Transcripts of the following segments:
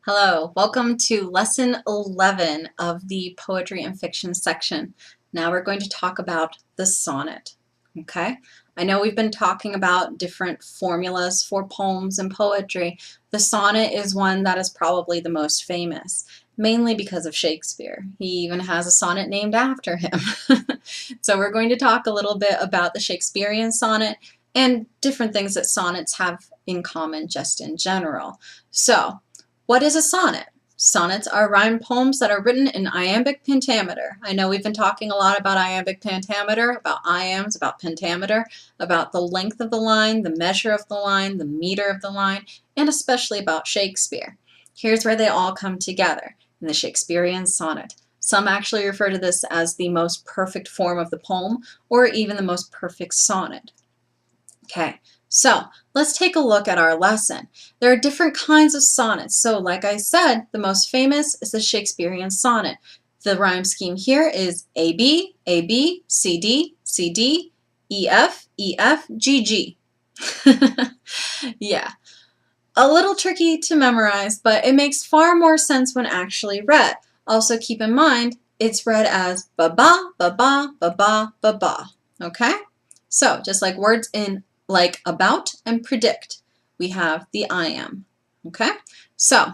Hello, welcome to lesson 11 of the poetry and fiction section. Now we're going to talk about the sonnet. Okay? I know we've been talking about different formulas for poems and poetry. The sonnet is one that is probably the most famous, mainly because of Shakespeare. He even has a sonnet named after him. So we're going to talk a little bit about the Shakespearean sonnet and different things that sonnets have in common just in general. So, what is a sonnet? Sonnets are rhymed poems that are written in iambic pentameter. I know we've been talking a lot about iambic pentameter, about iambs, about pentameter, about the length of the line, the measure of the line, the meter of the line, and especially about Shakespeare. Here's where they all come together in the Shakespearean sonnet. Some actually refer to this as the most perfect form of the poem, or even the most perfect sonnet. Okay, so let's take a look at our lesson. There are different kinds of sonnets. So like I said, the most famous is the Shakespearean sonnet. The rhyme scheme here is AB, AB, CD, CD, EF, EF, GG. Yeah, a little tricky to memorize, but it makes far more sense when actually read. Also keep in mind, it's read as ba-ba, ba-ba, ba-ba, ba-ba. Okay? So just like words in like about and predict, we have the iamb. Okay? So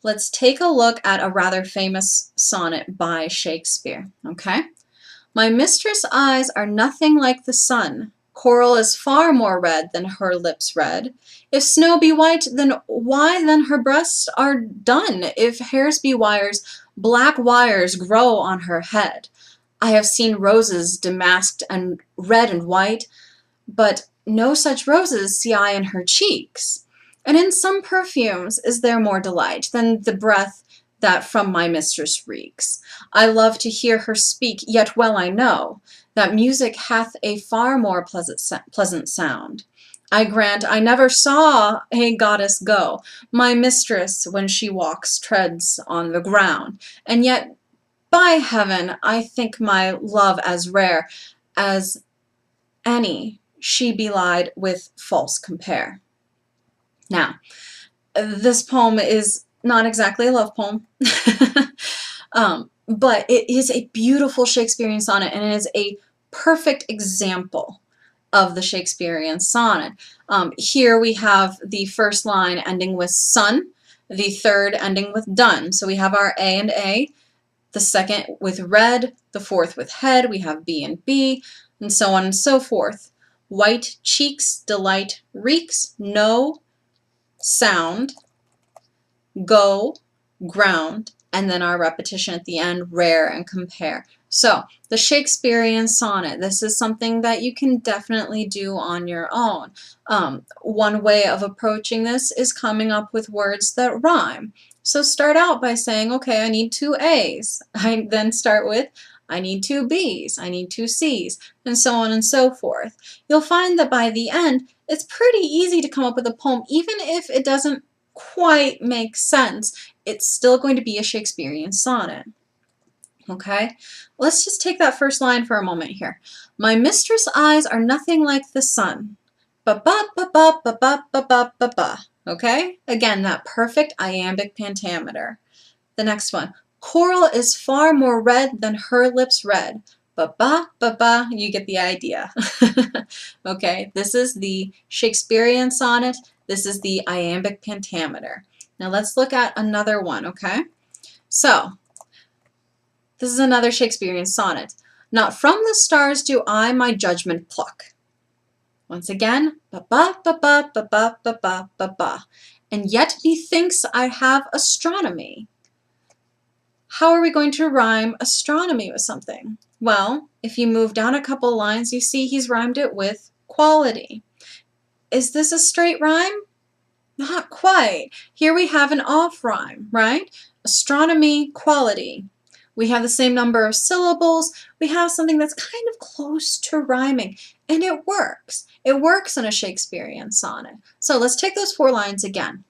let's take a look at a rather famous sonnet by Shakespeare. Okay? My mistress' eyes are nothing like the sun. Coral is far more red than her lips red. If snow be white, then why then her breasts are dun? If hairs be wires, black wires grow on her head. I have seen roses damasked and red and white, but no such roses see I in her cheeks. And in some perfumes is there more delight than the breath that from my mistress reeks. I love to hear her speak, yet well I know that music hath a far more pleasant sound. I grant I never saw a goddess go. My mistress, when she walks, treads on the ground. And yet, by heaven, I think my love as rare as any she belied with false compare. Now, this poem is not exactly a love poem, but it is a beautiful Shakespearean sonnet, and it is a perfect example of the Shakespearean sonnet. Here we have the first line ending with sun, the third ending with done. So we have our A and A, the second with red, the fourth with head, we have B and B, and so on and so forth. White cheeks, delight, reeks, no, sound, go, ground, and then our repetition at the end, rare and compare. So the Shakespearean sonnet, this is something that you can definitely do on your own. One way of approaching this is coming up with words that rhyme. So start out by saying, okay, I need two A's. I then start with, I need two B's, I need two C's, and so on and so forth. You'll find that by the end, it's pretty easy to come up with a poem, even if it doesn't quite make sense. It's still going to be a Shakespearean sonnet. Okay, let's just take that first line for a moment here. My mistress' eyes are nothing like the sun. Ba-ba, ba-ba, ba-ba, ba-ba, ba-ba. Okay, again, that perfect iambic pentameter. The next one. Coral is far more red than her lips red. Ba-ba, ba-ba, you get the idea. Okay, this is the Shakespearean sonnet. This is the iambic pentameter. Now let's look at another one, okay? So, this is another Shakespearean sonnet. Not from the stars do I my judgment pluck. Once again, ba-ba, ba-ba, ba-ba, ba-ba, ba-ba. And yet methinks I have astronomy. How are we going to rhyme astronomy with something? Well, if you move down a couple lines, you see he's rhymed it with quality. Is this a straight rhyme? Not quite. Here we have an off rhyme, right? Astronomy, quality. We have the same number of syllables. We have something that's kind of close to rhyming, and it works. It works in a Shakespearean sonnet. So let's take those four lines again.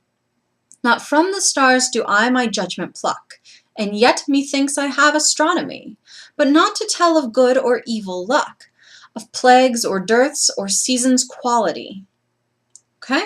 Not from the stars do I my judgment pluck, and yet methinks I have astronomy, but not to tell of good or evil luck, of plagues or dearths or seasons' quality. Okay?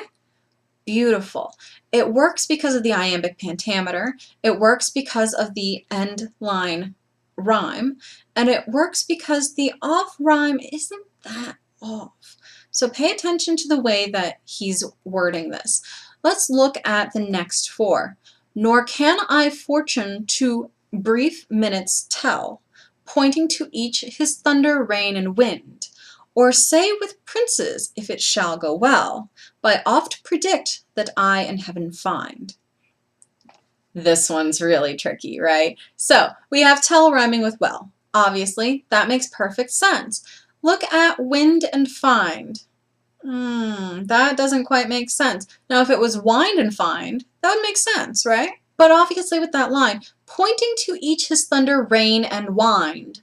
Beautiful. It works because of the iambic pentameter, it works because of the end line rhyme, and it works because the off rhyme isn't that off. So pay attention to the way that he's wording this. Let's look at the next four. Nor can I fortune to brief minutes tell, pointing to each his thunder, rain, and wind, or say with princes if it shall go well, but oft predict that I in heaven find. This one's really tricky, right? So we have tell rhyming with well. Obviously, that makes perfect sense. Look at wind and find. That doesn't quite make sense. Now, if it was wind and find, that would make sense, right? But obviously with that line, pointing to each his thunder, rain, and wind.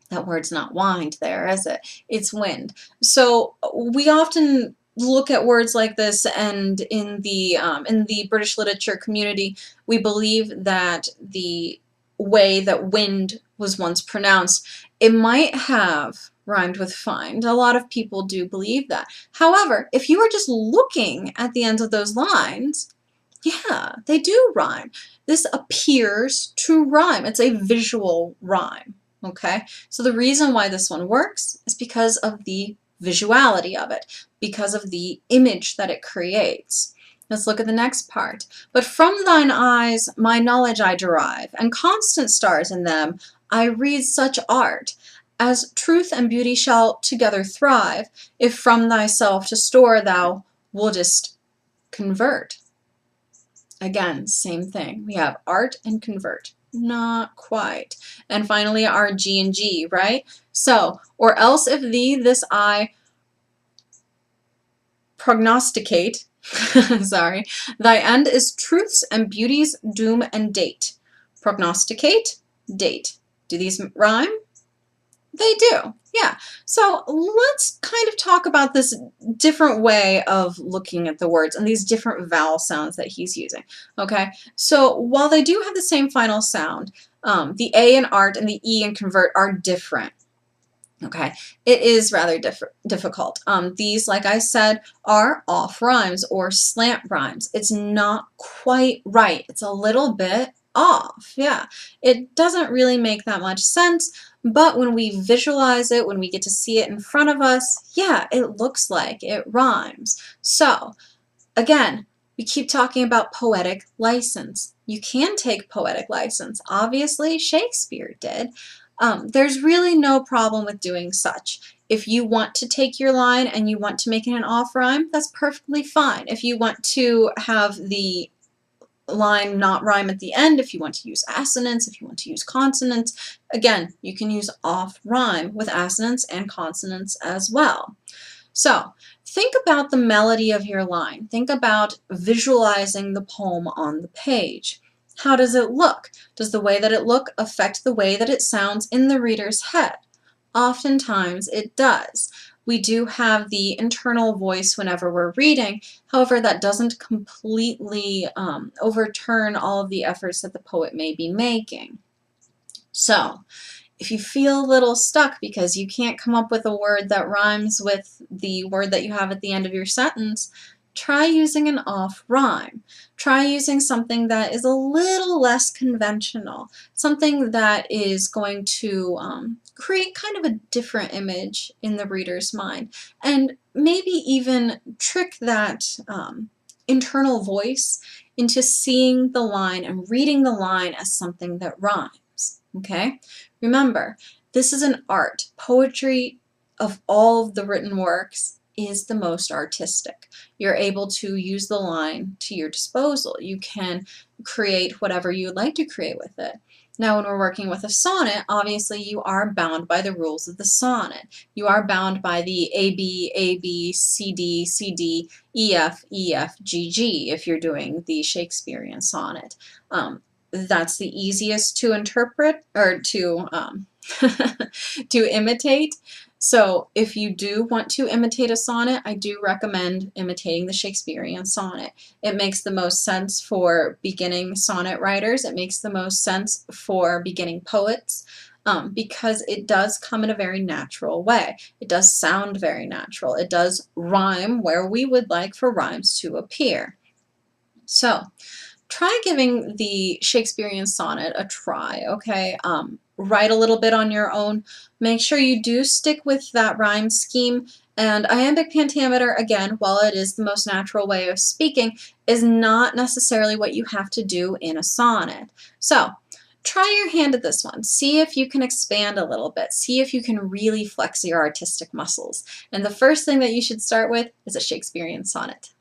That word's not wind there, is it? It's wind. So we often look at words like this, and in the British literature community, we believe that the way that wind was once pronounced, it might have rhymed with find. A lot of people do believe that. However, if you are just looking at the ends of those lines, yeah, they do rhyme. This appears to rhyme. It's a visual rhyme. Okay, so the reason why this one works is because of the visuality of it, because of the image that it creates. Let's look at the next part. But from thine eyes my knowledge I derive, and constant stars in them I read such art, as truth and beauty shall together thrive, if from thyself to store thou wouldest convert. Again, same thing. We have art and convert. Not quite. And finally, our G and G, right? So, or else if thee this I prognosticate, sorry, thy end is truth's and beauty's doom and date. Prognosticate, date. Do these rhyme? They do, yeah. So let's kind of talk about this different way of looking at the words and these different vowel sounds that he's using, okay? So while they do have the same final sound, the A in art and the E in convert are different, okay? It is rather difficult. These, like I said, are off rhymes or slant rhymes. It's not quite right. It's a little bit off, yeah. It doesn't really make that much sense, but when we visualize it, when we get to see it in front of us, yeah, it looks like it rhymes. So, again, we keep talking about poetic license. You can take poetic license. Obviously, Shakespeare did. There's really no problem with doing such. If you want to take your line and you want to make it an off rhyme, that's perfectly fine. If you want to have the line not rhyme at the end, if you want to use assonance, if you want to use consonants, again, you can use off rhyme with assonance and consonants as well. So think about the melody of your line. Think about visualizing the poem on the page. How does it look? Does the way that it look affect the way that it sounds in the reader's head? Oftentimes it does. We do have the internal voice whenever we're reading. However, that doesn't completely overturn all of the efforts that the poet may be making. So, if you feel a little stuck because you can't come up with a word that rhymes with the word that you have at the end of your sentence, try using an off rhyme. Try using something that is a little less conventional, something that is going to create kind of a different image in the reader's mind, and maybe even trick that internal voice into seeing the line and reading the line as something that rhymes, okay? Remember, this is an art. Poetry, of all of the written works, is the most artistic. You're able to use the line to your disposal. You can create whatever you would like to create with it. Now, when we're working with a sonnet, obviously you are bound by the rules of the sonnet. You are bound by the A, B, C, D, E, F, G, G if you're doing the Shakespearean sonnet. That's the easiest to interpret or to to imitate. So if you do want to imitate a sonnet, I do recommend imitating the Shakespearean sonnet. It makes the most sense for beginning sonnet writers. It makes the most sense for beginning poets because it does come in a very natural way. It does sound very natural. It does rhyme where we would like for rhymes to appear. So try giving the Shakespearean sonnet a try, okay? Write a little bit on your own. Make sure you do stick with that rhyme scheme. And iambic pentameter, again, while it is the most natural way of speaking, is not necessarily what you have to do in a sonnet. So try your hand at this one. See if you can expand a little bit. See if you can really flex your artistic muscles. And the first thing that you should start with is a Shakespearean sonnet.